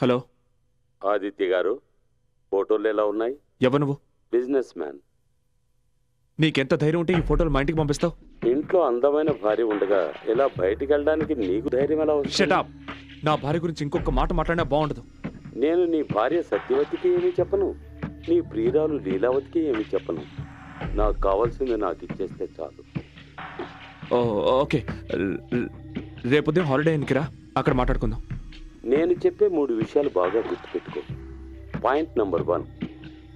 Hello Aditya గారు, ఫోటోలు ఎలా ఉన్నాయి? ఎవరు నువ్వు? Business man. నీకెంత ధైర్యం ఉంటే ఈ ఫోటోలు మా ఇంటికి పంపిస్తావు? ఇంట్లో అందమైన భార్య ఉండగా ఇలా బయటికి వెళ్ళడానికి నీకు ధైర్యం ఎలా వస్తుంది? Shut up. నా భార్య గురించి ఇంకొక మాట మాట్లాడినా బాగుండదు. నేను నీ భార్య సత్యవతికి ఏమీ చెప్పను, నీ ప్రియురాలు లీలావతికి ఏమీ చెప్పను. నాకు కావాల్సింది నాకు ఇచ్చేస్తే చాలు. ఓకే, రేపు ఉదయం హాలిడే ఇన్కి రా, అక్కడ మాట్లాడుకుందాం. నేను చెప్పే 3 విషయాలు బాగా గుర్తుపెట్టుకో. పాయింట్ నెంబర్ 1,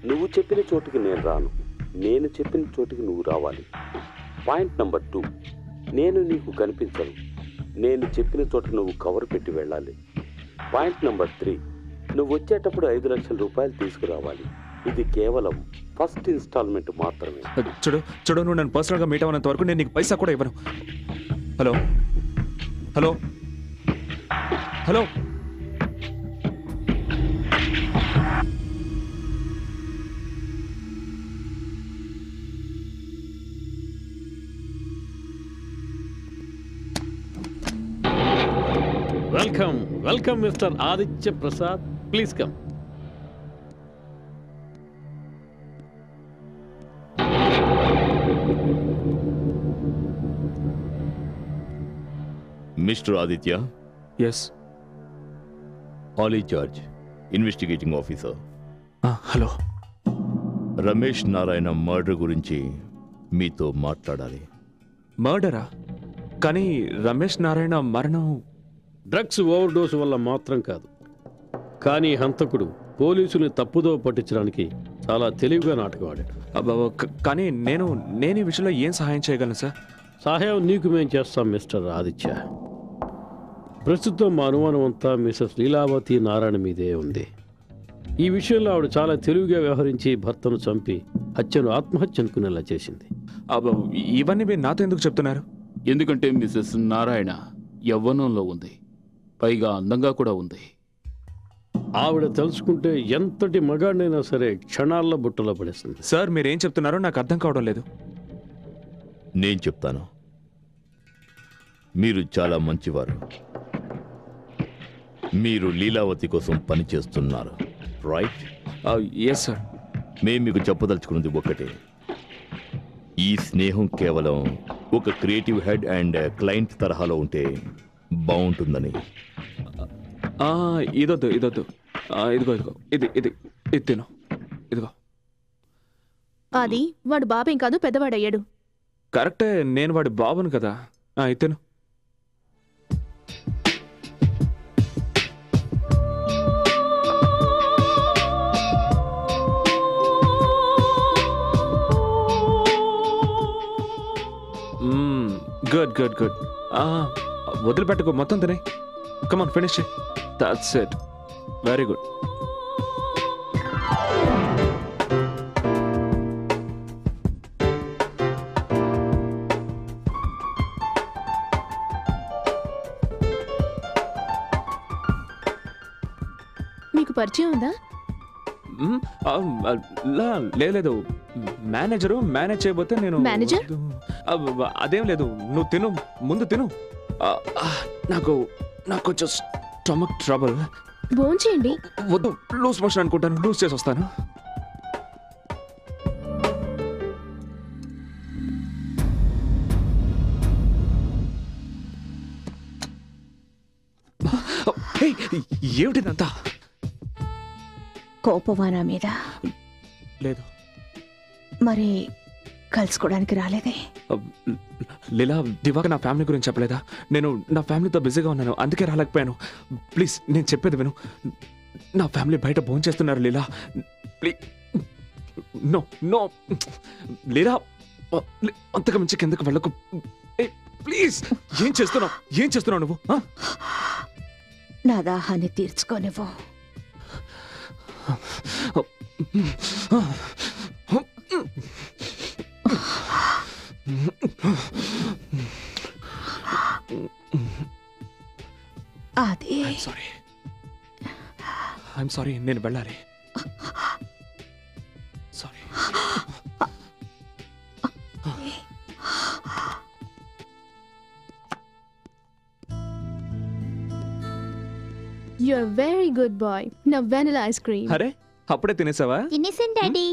నువ్వు చెప్పిన చోటుకి నేను రాను, నేను చెప్పిన చోటుకి నువ్వు రావాలి. పాయింట్ నెంబర్ 2, నేను నీకు కనిపించను, నేను చెప్పిన చోట నువ్వు కవర్ పెట్టి వెళ్ళాలి. పాయింట్ నెంబర్ 3, నువ్వు వచ్చేటప్పుడు 5 లక్షల రూపాయలు తీసుకురావాలి. ఇది కేవలం ఫస్ట్ ఇన్స్టాల్మెంట్ మాత్రమే. చూడు, నువ్వు నన్ను పర్సనల్గా మీట్ అవ్వనంత వరకు నేను నీకు పైసా కూడా ఇవ్వను. Hello hello hello welcome mister Aditya Prasad, please come. Mister Aditya. Yes. Ali George, investigating officer. Hello. Ramesh Narayana murder గురించి మీతో మాట్లాడాలి. మర్డరా? కానీ రమేష్ నారాయణ మరణం డ్రగ్స్ ఓవర్డోస్ వల్ల మాత్రం కాదు, కానీ హంతకుడు పోలీసుని తప్పుదో పట్టించడానికి చాలా తెలివిగా నాటకం ఆడాడు. కానీ నేను ఈ విషయంలో ఏం సహాయం చేయగలను సార్? సహాయం నీకు మేము చేస్తాం మిస్టర్ ఆదిత్య. ప్రస్తుతం మా అనుమానం అంతా మిసెస్ లీలావతి నారాయణ మీదే ఉంది. ఈ విషయంలో ఆవిడ చాలా తెలివిగా వ్యవహరించి భర్తను చంపి హత్యను ఆత్మహత్య అనుకునేలా చేసింది. ఇవన్నీ మీరు నాతో ఎందుకు చెప్తున్నారు? ఎందుకంటే మిసెస్ నారాయణ యవ్వనంలో ఉంది, పైగా అందంగా కూడా ఉంది. ఆవిడ తెలుసుకుంటే ఎంతటి మగాడినైనా సరే క్షణాల్లో బుట్టలో పడేస్తుంది. సార్, మీరేం చెప్తున్నారో నాకు అర్థం కావడం లేదు. నేను చెప్తాను. మీరు చాలా మంచివారు. మీరు లీలావతి కోసం పనిచేస్తున్నారు, రైట్? Yes sir. మేము మీకు చెప్పదలుచుకున్నది ఒకటే. ఈ స్నేహం కేవలం ఒక క్రియేటివ్ హెడ్ అండ్ క్లయింట్ తరహాలో ఉంటే బాగుంటుందని. ఇదొద్దు. ఇదిగో ఇది తిను. ఇదిగో. అది వాడు బాబేం కాదు, పెద్దవాడయ్యాడు. కరెక్టే, నేను వాడి బాబును కదా. ఇతను గుడ్. వదిలిపెట్టుకో, మొత్తం తినే. Come on, finish. That's it. Very good. మీకు పరిచయం ఉందా? లేదు, మేనేజరు మేనేజ్ చేయబోతే నేను. మేనేజర్? అదేం లేదు, నువ్వు తిను, ముందు తిను. నాకు కొంచెం స్టమక్ ట్రబుల్. భోంచేయండి. వద్దు, లూజ్ మోషన్ అనుకుంటాను, లూజ్ చేసి వస్తాను. ఏమిటిదంతా? కోపవానా మీద? లేదు. మరి కలుసుకోవడానికి రాలేదే? లీలా, దివాక నా ఫ్యామిలీ గురించి చెప్పలేదా? నేను నా ఫ్యామిలీతో బిజీగా ఉన్నాను, అందుకే రాలేకపోయాను. ప్లీజ్, నేను చెప్పేది విను. నా ఫ్యామిలీ బయట భోంచేస్తున్నారు లీలా. నో లీలా, అంతకు మించి కిందకు వెళ్ళకు ప్లీజ్. ఏం చేస్తున్నావు నువ్వు? నా దాహాన్ని తీర్చుకోనివ్వు. అది ఐఎమ్ సారీ, నేను వెళ్ళాలి. Sorry. You're a very good boy. Now vanilla ice cream. అరే అప్పుడే తినేసావా? తినేసాను డాడీ.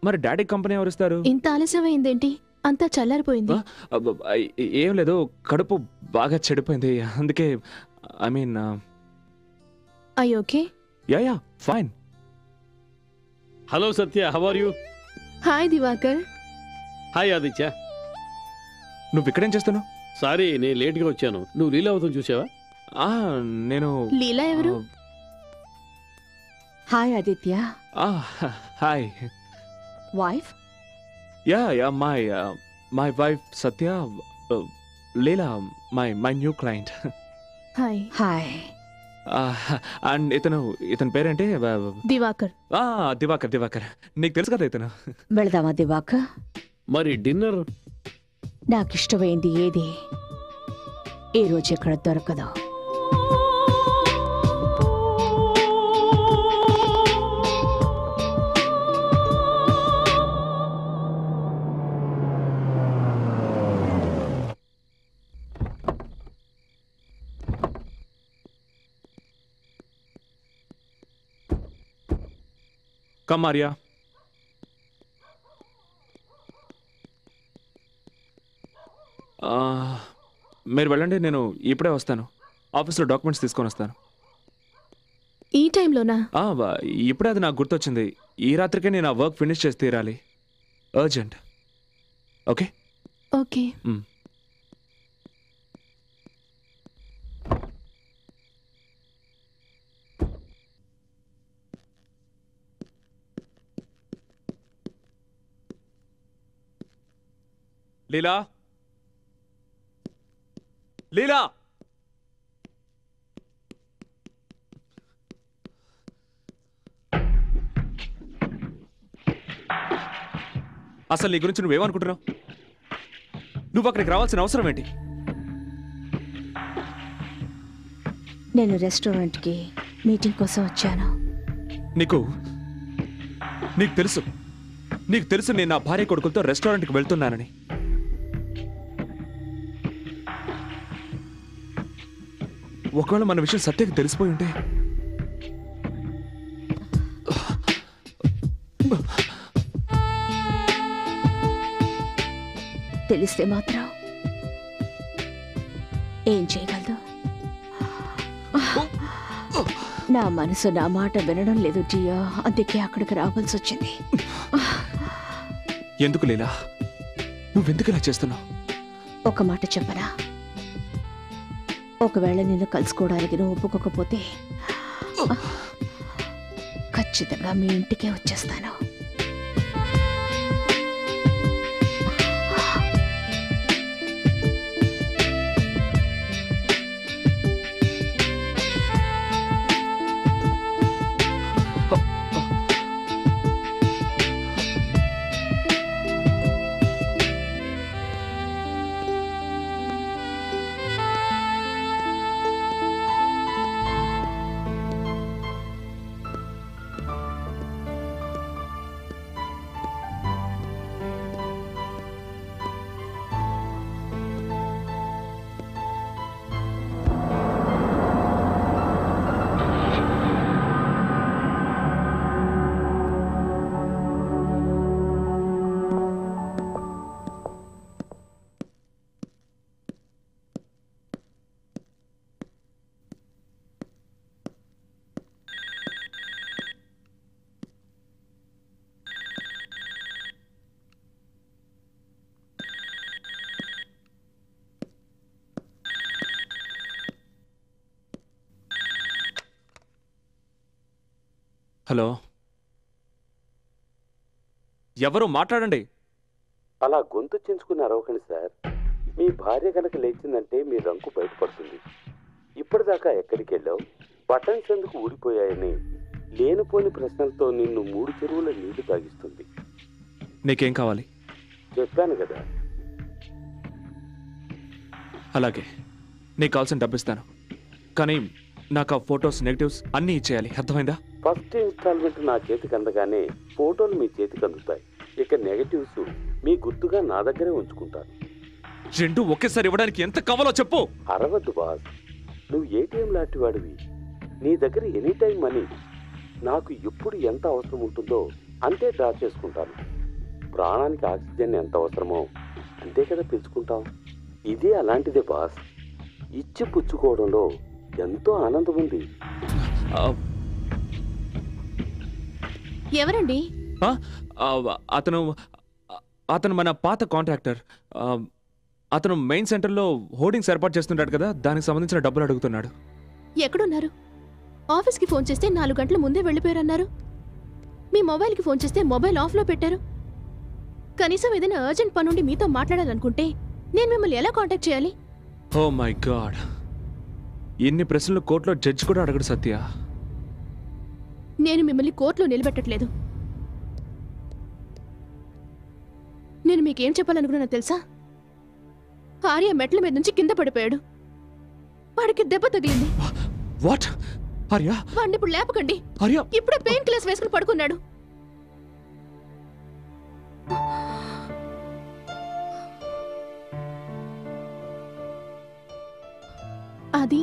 మరి డాడీ కంపెనీ ఎవరు ఇస్తారు? ఇంత ఆలస్యమైందేంటి? అంతా చల్లారిపోయింది. ఏం లేదు, కడుపు బాగా చెడిపోయింది, అందుకే I mean I okay? Yeah fine. Hello Satya, how are you? Hi Divakar. Hi Aditya. నువ్వు ఇక్కడేం చేస్తున్నావు? సారీ, నేను లేట్గా వచ్చాను. నువ్వు లీలావతం చూసావా? నేను లీలా ఎవరు? Hi Aditya. Hi. Wife? Yeah my wife Satya, Leela my new client. Hi. Hi. And ఇతని పేరేంటి? దివాకర్. దివాకర్. నీకు తెలుసు కదా ఇతను. వెళదామా దివాకర్? మరి డిన్నర్? నాకిష్టమైంది ఏది ఈ రోజు ఎక్కడ దొరకదు. కమ్ ఆర్యా. మీరు వెళ్ళండి, నేను ఇప్పుడే వస్తాను. ఆఫీస్లో డాక్యుమెంట్స్ తీసుకొని వస్తాను. ఈ టైంలోనా? ఇప్పుడే అది నాకు గుర్తొచ్చింది. ఈ రాత్రికే నేను ఆ వర్క్ ఫినిష్ చేసి తీరాలి. అర్జెంట్. Okay okay. లీలా. అసలు నీ గురించి నువ్వేమనుకుంటున్నావు? నువ్వు అక్కడికి రావాల్సిన అవసరం ఏంటి? నేను రెస్టారెంట్కి మీటింగ్ కోసం వచ్చాను. నీకు తెలుసు నేను నా భార్య కొడుకులతో రెస్టారెంట్కి వెళ్తున్నానని. ఒకవేళ మన విషయం సత్యకి తెలిసిపోయి ఉంటే తెలిస్తే మాత్రం ఏం చేయగలదు? నా మనసు నా మాట వినడం లేదు జియో, అందుకే అక్కడికి రావాల్సి వచ్చింది. ఎందుకు లీలా, నువ్వెందుకు ఇలా చేస్తున్నావు? ఒక మాట చెప్పనా? ఒకవేళ నిన్ను కలుసుకోవడానికి నువ్వు ఒప్పుకోకపోతే ఖచ్చితంగా మీ ఇంటికే వచ్చేస్తాను. హలో, ఎవరు? మాట్లాడండి. అలా గొంతు చించుకుని అరవకండి సార్. మీ భార్య కనుక లేచిందంటే మీ రంకు బయటపడుతుంది. ఇప్పటిదాకా ఎక్కడికి వెళ్ళావు, బటన్స్ ఎందుకు ఊడిపోయాయని లేనిపోని ప్రశ్నలతో నిన్ను 3 చెరువుల నీళ్లు తాగిస్తుంది. నీకేం కావాలి? చెప్పాను కదా. అలాగే, నీకు కావాల్సిన డబ్బు ఇస్తాను, కానీ నాకు ఆ ఫొటోస్, నెగటివ్స్ అన్నీ ఇచ్చేయాలి. అర్థమైందా? ఫస్ట్ ఇన్స్టాల్మెంట్ నా చేతికి అందగానే ఫోటోలు మీ చేతికి అందుతాయి. ఇక నెగటివ్స్ మీ గుర్తుగా నా దగ్గరే ఉంచుకుంటాను. రెండు ఒకేసారి ఇవ్వడానికి ఎంత కావాలో చెప్పు. అరవద్దు బాస్, నువ్వు ఏటీఎం లాంటి వాడివి. నీ దగ్గర ఎనీ టైం మనీ. నాకు ఎప్పుడు ఎంత అవసరం ఉంటుందో అంతే డ్రా చేసుకుంటాను. ప్రాణానికి ఆక్సిజన్ ఎంత అవసరమో అంతే కదా పిలుచుకుంటాం. ఇదే అలాంటిదే బాస్. ఇచ్చి పుచ్చుకోవడంలో ఎంతో ఆనందం ఉంది. ఎవరండి? అతను అతను మన పాత కాంట్రాక్టర్. అతను మెయిన్ సెంటర్లో హోర్డింగ్స్ ఏర్పాటు చేస్తుంటాడు కదా, దానికి సంబంధించిన డబ్బులు అడుగుతున్నాడు. ఎక్కడున్నారు? ఆఫీస్కి ఫోన్ చేస్తే 4 గంటల ముందే వెళ్ళిపోయారన్నారు. మీ మొబైల్కి ఫోన్ చేస్తే మొబైల్ ఆఫ్లో పెట్టారు. కనీసం ఏదైనా అర్జెంట్ పని ఉండి మీతో మాట్లాడాలనుకుంటే నేను మిమ్మల్ని ఎలా కాంటాక్ట్ చేయాలి? ఓ మై గాడ్, ఇన్ని ప్రశ్నలు కోర్టులో జడ్జి కూడా అడగడు సత్య. నేను మిమ్మల్ని కోర్టులో నిలబెట్టట్లేదు. నేను మీకేం చెప్పాలనుకున్నా తెలుసా? ఆర్య మెట్ల మీద నుంచి కింద పడిపోయాడు. వాడికి దెబ్బ తగిలింది. వాట్? ఆర్య? వాడిని ఇప్పుడు లేపకండి. ఆర్య ఇప్పుడే పెయిన్ కిల్లర్స్ వేసుకుని పడుకున్నాడు. అది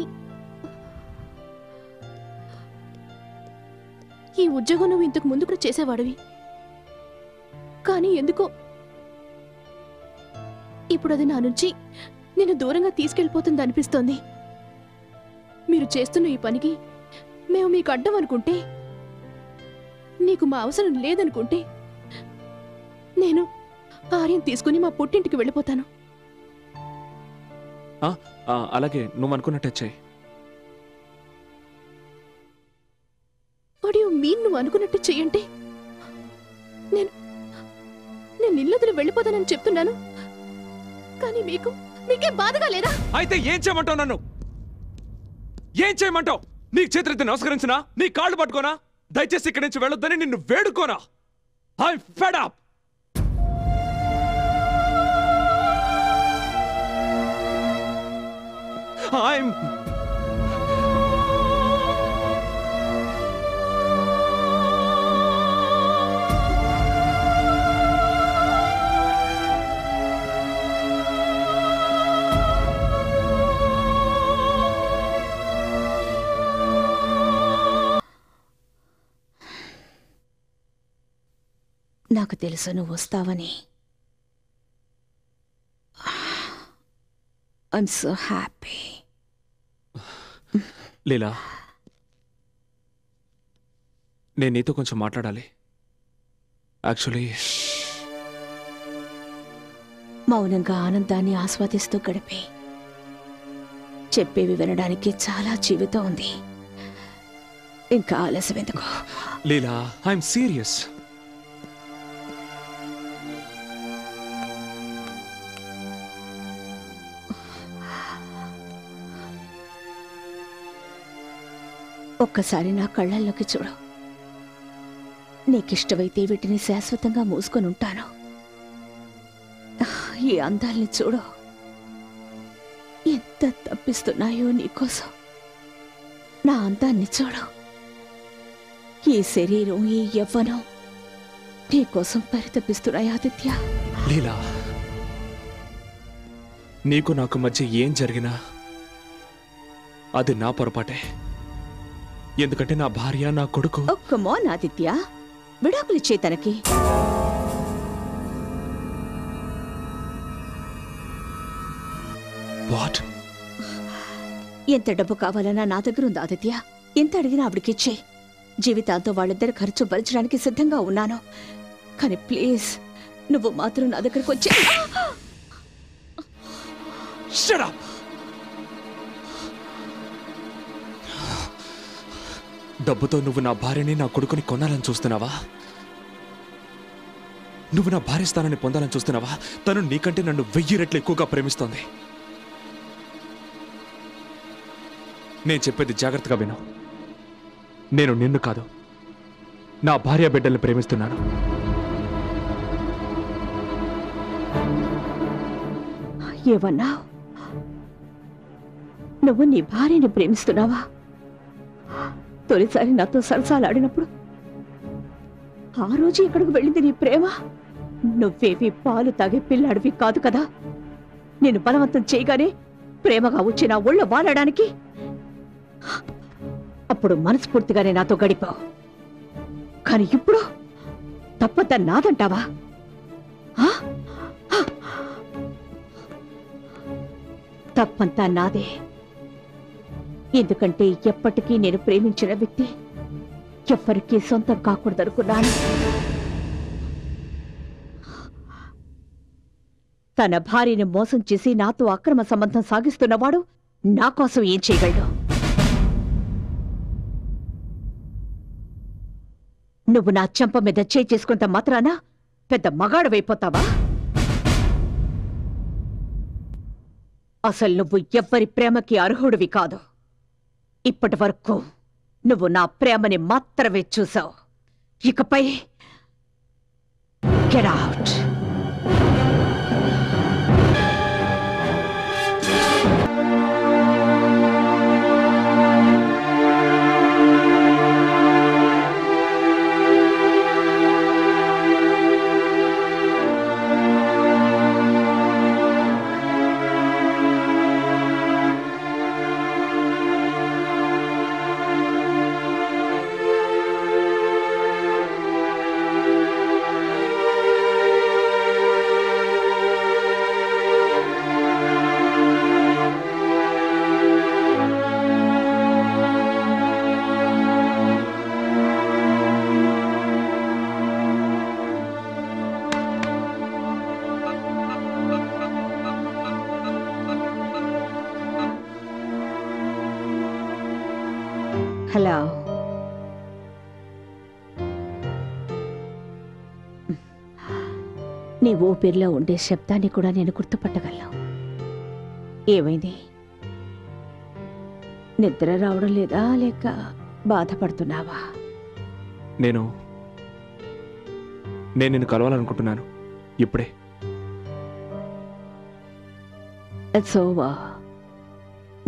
ఈ ఉద్యోగం నువ్వు ఇంతకు ముందు కూడా చేసేవాడివి, కానీ ఎందుకో ఇప్పుడు అది నా నుంచి నేను దూరంగా తీసుకెళ్ళిపోతుంది అనిపిస్తోంది. మీరు చేస్తున్న ఈ పనికి మేము మీకు అడ్డం అనుకుంటే, నీకు మా అవసరం లేదనుకుంటే, నేను ఆర్యం తీసుకుని మా పుట్టింటికి వెళ్ళిపోతాను. అలాగే, నువ్వు అనుకున్నట్టే చెయ్యి. వాట్ యు మీన్ నువ్వు అనుకున్నట్టు చెయ్యంటే? నేను ఇల్లుదిలి వెళ్ళిపోతానని చెప్తున్నాను, కానీ మీకే బాధగా లేదా? అయితే ఏం చేయమంటావు? నన్ను ఏం చేయమంటావు? నీకు చేతులెత్తి నమస్కరించినా, నీ కాళ్ళు పట్టుకోనా? దయచేసి ఇక్కడి నుంచి వెళ్ళొద్దని నిన్ను వేడుకోనా? I fed up. నాకు తెలుసు నువ్వు వస్తావని. I'm so happy. లీలా, నేను నీతో కొంచెం మాట్లాడాలి. యాక్చువల్లీ మౌనంగా ఆనందాన్ని ఆస్వాదిస్తూ గడిపే చెప్పేవి వినడానికి చాలా జీవితం ఉంది. ఇంకా ఆలస్యం ఎందుకు? లీలా, ఐఎమ్ సీరియస్. ఒక్కసారి నా కళ్ళల్లోకి చూడు. నీకిష్టమైతే వీటిని శాశ్వతంగా మూసుకొని ఉంటాను. ఈ అందాల్ని చూడు, ఎంత తప్పిస్తున్నాయో నీకోసం. నా అందాన్ని చూడు. ఈ శరీరం, ఈ యవ్వనం నీకోసం పరితపిస్తున్నాయి ఆదిత్య. లీలా, నీకు నాకు మధ్య ఏం జరిగినా అది నా పొరపాటే. ఎందుకంటే నా భార్య, నా కొడుకు. ఒక్క మోన్ ఆదిత్య, విడాకులిచ్చే తనకి. వాట్? ఎంత డబ్బు కావాలన్నా నా దగ్గర ఉంది ఆదిత్య. ఎంత అడిగినా ఆవిడకిచ్చే. జీవితాంతో వాళ్ళిద్దరి ఖర్చు భరించడానికి సిద్ధంగా ఉన్నాను. కానీ ప్లీజ్, నువ్వు మాత్రం నా దగ్గరకు వచ్చే. Shut up! డబ్బుతో నువ్వు నా భార్యని, నా కొడుకుని కొనాలని చూస్తున్నావా? నువ్వు నా భార్య స్థానాన్ని పొందాలని చూస్తున్నావా? తను నీకంటే నన్ను 1000 రెట్లు ఎక్కువగా ప్రేమిస్తోంది. నేను చెప్పేది జాగ్రత్తగా విను. నేను నిన్ను కాదు, నా భార్య బిడ్డల్ని ప్రేమిస్తున్నాను. ఏమన్నా? నువ్వు నీ భార్యని ప్రేమిస్తున్నావా? తొలిసారి నాతో సరసాలాడినప్పుడు ఆ రోజు ఎక్కడికి వెళ్ళింది నీ ప్రేమ? నువ్వేవి పాలు తాగే పిల్లాడివి కాదు కదా. నేను బలవంతం చేయగానే ప్రేమగా వచ్చి నా ఒళ్ళో వాలడానికి అప్పుడు మనస్ఫూర్తిగానే నాతో గడిపావు. కానీ ఇప్పుడు తప్పంతా నాదంటావా? ఆ? తప్పంతా నాదే. ఎందుకంటే ఎప్పటికీ నేను ప్రేమించిన వ్యక్తి ఎవ్వరికీ సొంతం కాకూడదనుకున్నాను. తన భార్యని మోసం చేసి నాతో అక్రమ సంబంధం సాగిస్తున్నవాడు నా కోసం ఏం చేయగలడు? నువ్వు నా చెంప మీద చేయి చేసుకుంట మాత్రాన పెద్ద మగాడవైపోతావా? అసలు నువ్వు ఎవ్వరి ప్రేమకి అర్హుడివి కాదు. ఇప్పటి వరకు నువ్వు నా ప్రేమని మాత్రమే చూసావు. ఇకపై గెట్ అవుట్. హలో, నీ ఊపిరిలో ఉండే శబ్దాన్ని కూడా నేను గుర్తుపట్టగలను. ఏమైంది? నిద్ర రావడం లేదా, లేక బాధపడుతున్నావా? నేను నిన్ను కలవాలనుకుంటున్నాను ఇప్పుడే. It's over.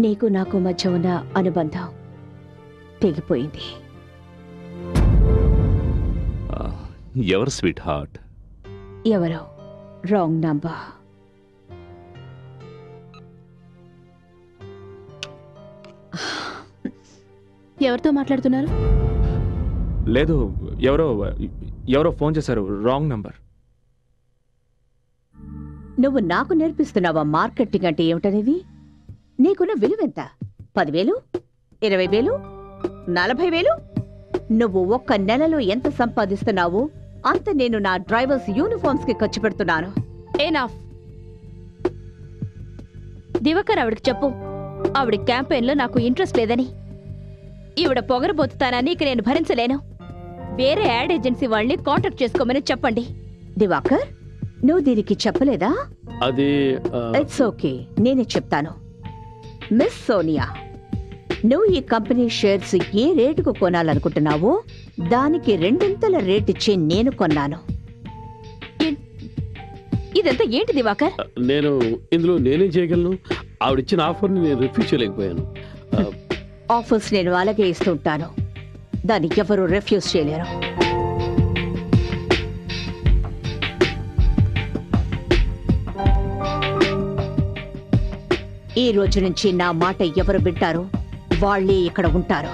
నీకు నాకు మధ్య ఉన్న అనుబంధం తెగిపోయింది. ఎవరు స్వీట్ హార్ట్? ఎవరో రాంగ్ నంబర్. ఎవరితో మాట్లాడుతున్నారు? లేదు, ఎవరో ఫోన్ చేశారు. Wrong number. నువ్వు నాకు నేర్పిస్తున్నావా మార్కెటింగ్ అంటే ఏమిటనేది? నీకున్న విలువెంత? 10,000, 20,000, 40,000? నువ్వు ఒక్క నెలలో ఎంత సంపాదిస్తున్నావో అంత నేను నా డ్రైవర్స్ యూనిఫామ్స్ కి ఖర్చు పెడుతున్నాను. ఎనఫ్. దివాకర్ ఆవిడకి చెప్పు, ఆవిడ క్యాంపెయిన్లో నాకు ఇంట్రెస్ట్ లేదని. ఈవిడ పొగరబోతుతానని ఇక నేను భరించలేను. వేరే యాడ్ ఏజెన్సీ వాళ్ళని కాంటాక్ట్ చేసుకోమని చెప్పండి. దివాకర్, నువ్వు దీనికి చెప్పలేదా? అది ఇట్స్ ఓకే, నేనే చెప్తాను. మిస్ సోనియా, నువ్వు ఈ కంపెనీ షేర్స్ ఏ రేటుకు కొనాలనుకుంటున్నావో దానికి 2 రేట్ ఇచ్చి నేను కొన్నాను. ఇదంతా ఏంటి దివాకర్? ఇందులో నేనేం చేయగలను? ఆవిడిచ్చిన ఆఫర్ని నేను రిఫ్యూజ్ చేయలేకపోయాను. ఆఫర్స్ నేను అలాగే ఇస్తుంటాను, దాన్ని ఎవరు రిఫ్యూజ్ చేయలేరు. ఈ రోజు నుంచి నా మాట ఎవరు వింటారో వాళ్ళే ఇక్కడ ఉంటారు.